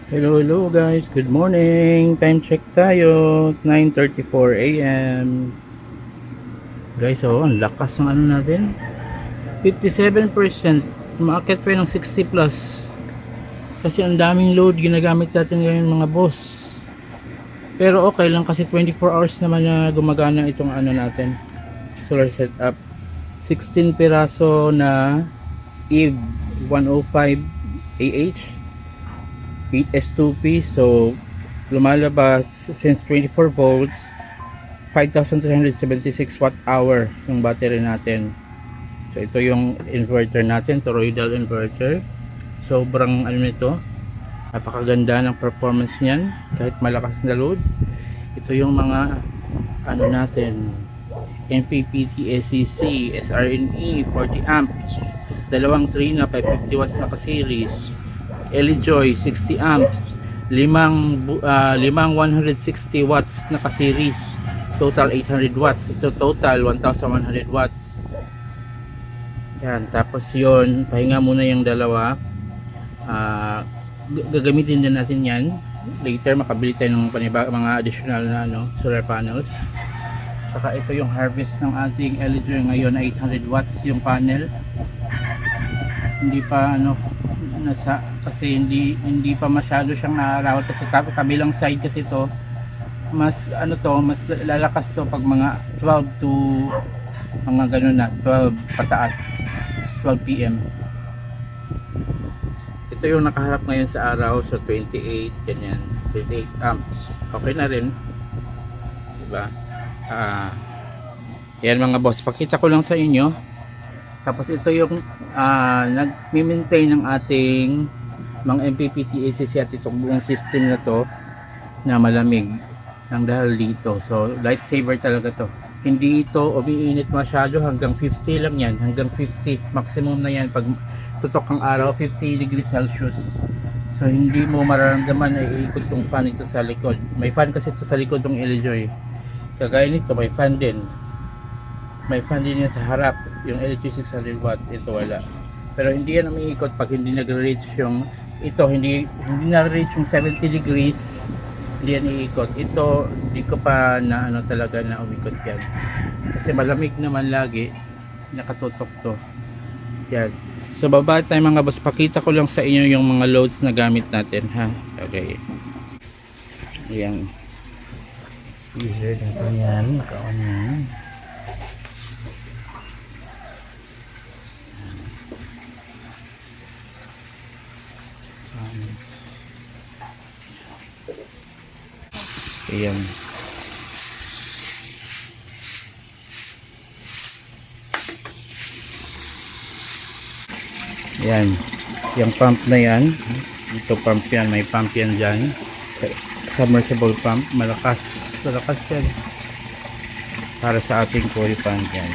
Hello guys, good morning. Time check tayo, 9:34 AM. Guys, ang lakas ng ano natin. 57%, umaakit pa ng 60 plus. Kasi ang daming load ginagamit natin ngayon mga boss. Pero okay lang kasi 24 hours naman na gumagana itong ano natin, solar setup. 16 piraso na EVE 105 AH 8S2P, so lumalabas since 24 volts 5,376 watt hour yung battery natin. So ito yung inverter natin, toroidal inverter. Sobrang ano nito, napakaganda ng performance niyan kahit malakas na load. Ito yung mga ano natin, MPPT SEC SRNE 40 amps, dalawang 3 na 550 watts na ka-series, Elijoy 60 amps, limang 160 watts na ka-series, total 800 watts. Ito total 1,100 watts. Yan, tapos yon pahinga muna yung dalawa. Gagamitin din natin yan later, makabili tayo ng mga additional na solar panels. Saka ito yung harvest ng ating Elijoy ngayon, 800 watts yung panel. Hindi pa kasi hindi pa masyado siyang naarawat kasi kabilang side kasi to mas mas lalakas to pag mga 12 to mga ganun na 12 pataas, 12 PM. Ito yung nakaharap ngayon sa araw, so 28 ganyan, 28 amps, okay na rin, diba? Yan mga boss, pakita ko lang sa inyo. Tapos ito yung nag-maintain ng ating mga MPPT ACC at itong buong system na to na malamig ng dahil dito. So lifesaver talaga to. Hindi ito umiinit masyado, hanggang 50 lang yan, hanggang 50 maximum na yan pag tutok ang araw, 50 degrees Celsius. So hindi mo mararamdaman na iikot yung fan ito sa likod. May fan kasi ito sa likod ng Elijoy. Kagaya nito may fan din. May fan din yan sa harap, yung LG 600 watts, ito wala. Pero hindi yan umiikot pag hindi nag-reach yung, ito hindi na-reach yung 70 degrees, hindi yan iikot. Ito, hindi ko pa na talaga na umikot yan. Kasi malamig naman lagi, nakatutok to. Yan. So baba tayo mga boss, pakita ko lang sa inyo yung mga loads na gamit natin, ha. Okay. Ayan. User natin yan, naka-on yan. Ayan. Ayan. Yung pump na yan. Ito pump yan. May pump yan dyan. Submersible pump. Malakas. Malakas yan. Para sa ating coil pump yan.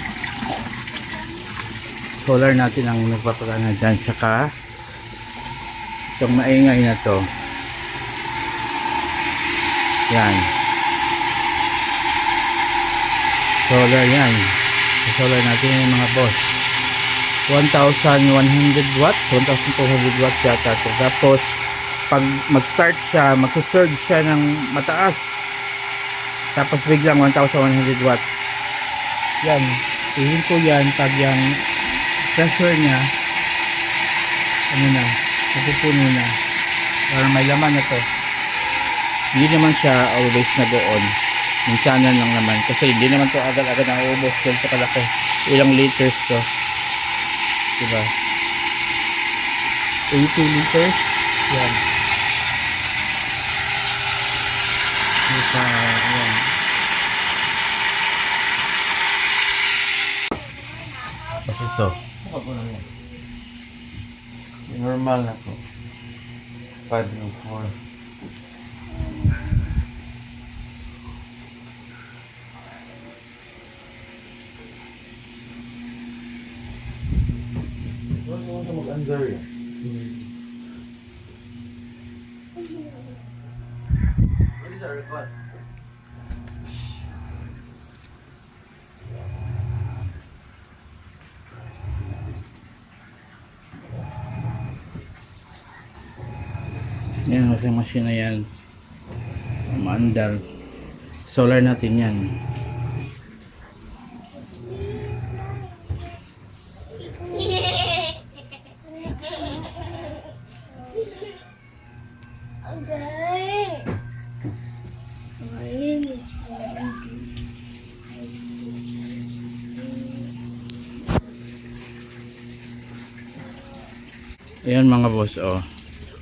Solar natin ang nagpapagana dyan. Saka itong maingay na to. Yan. Solar yan. Solar natin yung mga boss. 1,100 watts. 1,200 watts yata ito. Tapos, pag mag-start siya, mag-surge siya ng mataas. Tapos biglang 1,100 watts. Yan. Ihin ko yan pag yung pressure niya napupuno na. Para may laman na to. Hindi naman siya always nag-on, minsanan lang naman kasi hindi naman to agad-agad nauubos dahil sa kalaki. Ilang liters to, diba? 82 liters yan. Yan. Tapos ito normal na to 5 and 4. Huwag mo ito mag-under yan. What is our record? Yan, washing machine na yan. Maandar. Solar natin yan. Okay. Malinis pa rin. Ayan mga boss, oh.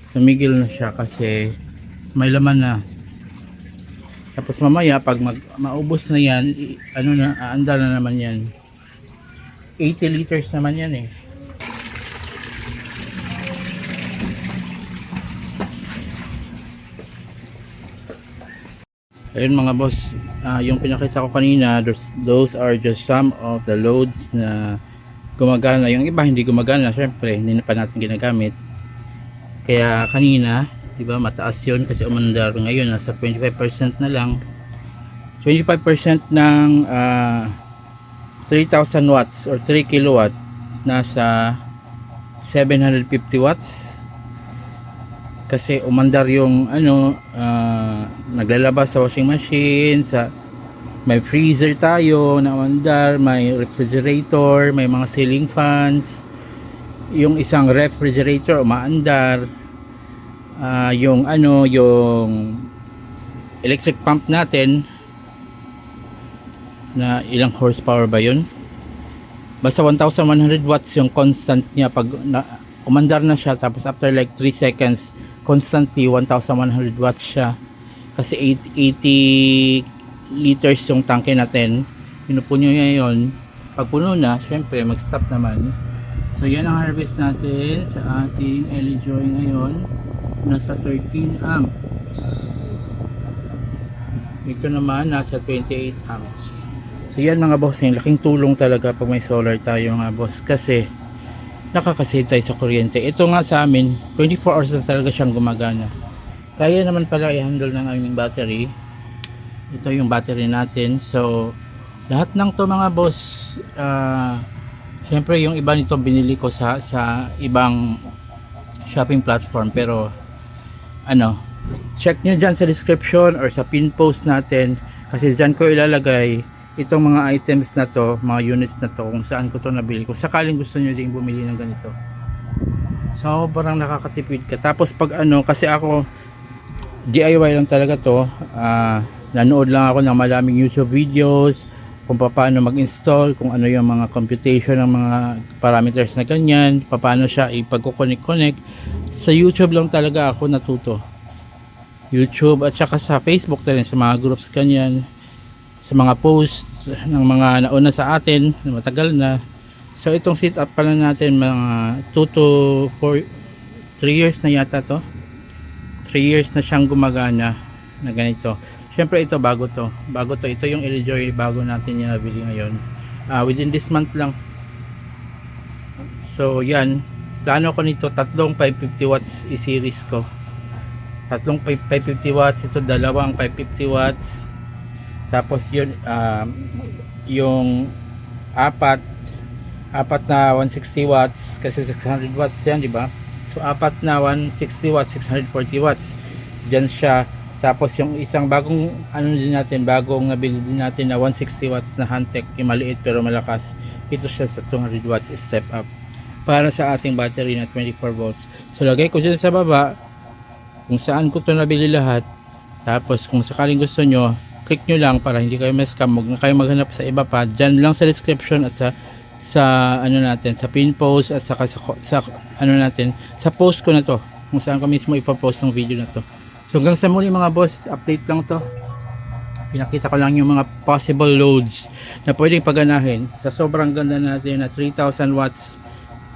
Tumigil na siya kasi may laman na. Tapos mamaya pag maubos na yan, ano na, aandar na naman yan. 80 liters naman yan eh. Ayun mga boss, yung pinakita ko kanina, those are just some of the loads na gumagana. Yung iba hindi gumagana, syempre hindi na pa natin ginagamit. Kaya kanina, di ba, mataas yun kasi umandar. Ngayon nasa 25% na lang. 25% ng 3,000 watts or 3 kilowatt nasa 750 watts. Kasi umandar yung ano, naglalabas sa washing machine, sa may freezer tayo na umandar, may refrigerator, may mga ceiling fans, yung isang refrigerator umaandar, yung ano, yung electric pump natin na ilang horsepower ba yun, basta 1,100 watts yung constant niya pag umandar na siya. Tapos after like 3 seconds constantly 1,100 watts siya kasi 80 liters yung tangke natin. Pinupuno niya yun. Pag puno na, syempre mag stop naman. So yan ang harvest natin sa ating LJ ngayon. Nasa 13 amps. Ito naman nasa 28 amps. So yan mga boss, yung laking tulong talaga pag may solar tayo mga boss, kasi nakakasave tayo sa kuryente. Ito nga sa amin 24 hours na talaga siyang gumagana. Kaya naman pala i-handle ng aming battery. Ito yung battery natin. So lahat ng to mga boss, syempre yung iba nito binili ko sa ibang shopping platform, pero ano, check nyo dyan sa description or sa pin post natin, kasi dyan ko ilalagay itong mga items na to, mga units na to, kung saan ko to nabili. Kung sakaling gusto nyo din bumili ng ganito, so parang nakakatipid ka. Tapos pag ano, kasi ako DIY lang talaga to, nanood lang ako ng maraming YouTube videos kung paano mag-install, kung ano yung mga computation ng mga parameters na ganyan, paano siya ipag-connect. Sa YouTube lang talaga ako natuto. YouTube at saka sa Facebook na rin, sa mga groups ganyan, sa mga post ng mga nauna sa atin na matagal na. So itong setup pala natin mga 2 to 3 years na yata to. 3 years na siyang gumagana na ganito. Syempre ito bago to. Ito yung LJ bago natin yung nabili ngayon. Within this month lang. So yan, plano ko nito tatlong 550 watts i-series ko. Tatlong 550 watts, ito dalawang 550 watts. Tapos yun, yung apat na 160 watts kasi 600 watts yan, di ba? So apat na 160 watts, 640 watts dyan siya. Tapos yung isang bagong ano din natin, bagong nabili din natin na 160 watts na Hantec, yung maliit pero malakas, ito siya sa 200 watts step up para sa ating battery na 24 volts. So lagay ko dyan sa baba kung saan ko ito nabili lahat. Tapos kung sakaling gusto nyo, click nyo lang para hindi kayo ma-scam. Huwag na kayo maghanap sa iba pa. Dyan lang sa description at sa ano natin, sa pin post at saka sa ano natin, sa post ko na to, kung saan ko mismo ipapost ng video na to. So hanggang sa muli mga boss, update lang to. Pinakita ko lang yung mga possible loads na pwedeng paganahin sa sobrang ganda natin na 3,000 watts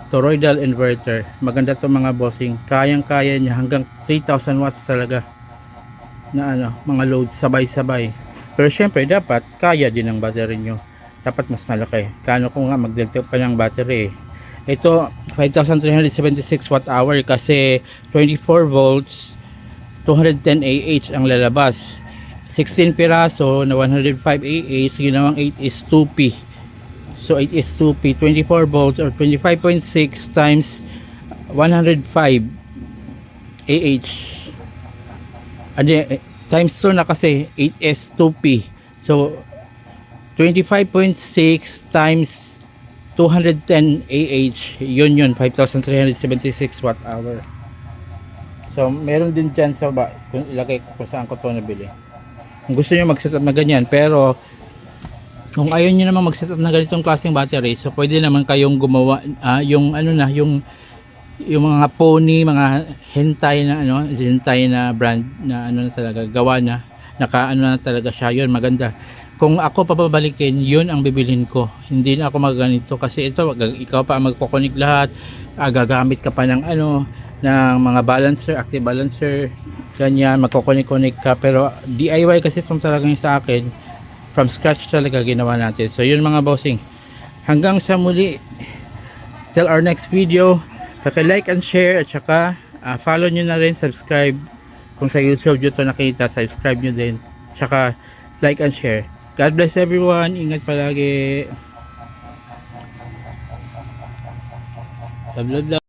toroidal inverter. Maganda to mga bossing. Kayang-kaya niya hanggang 3,000 watts talaga na ano, mga load sabay-sabay. Pero syempre dapat kaya din ang battery nyo. Dapat mas malaki. Kano ko nga magdagdag pa ng battery. Ito 5,376 watt hour kasi 24 volts 210 AH ang lalabas. 16 piraso na 105 AH, ginawang 8 is 2P. So 8 is 2P, 24 volts or 25.6 times 105 AH. times 2 na kasi 8S2P. So 25.6 times 210 AH, yun 5,376 watt hour. So meron din dyan sa kung ilagay ko kung saan ko to nabili. Kung gusto nyo mag-setup na ganyan, pero kung ayaw nyo naman mag-setup na ganitong klaseng battery, so pwede naman kayong gumawa yung yung mga pony, mga hentai na brand na na talaga gawa na na talaga siya, yun maganda. Kung ako papabalikin, yun ang bibilhin ko. Hindi na ako magaganito kasi ito ikaw pa ang magko-connect lahat, gagamit ka pa ng ng mga balancer, active balancer, ganyan, magko-connect ka, pero DIY kasi itong talagang sa akin, from scratch talaga ginawa natin. So yun mga bossing, hanggang sa muli, till our next video, like and share, at saka follow nyo na rin, subscribe kung sa YouTube nyo to nakita, subscribe nyo din, saka like and share. God bless everyone, ingat palagi, blah blah blah.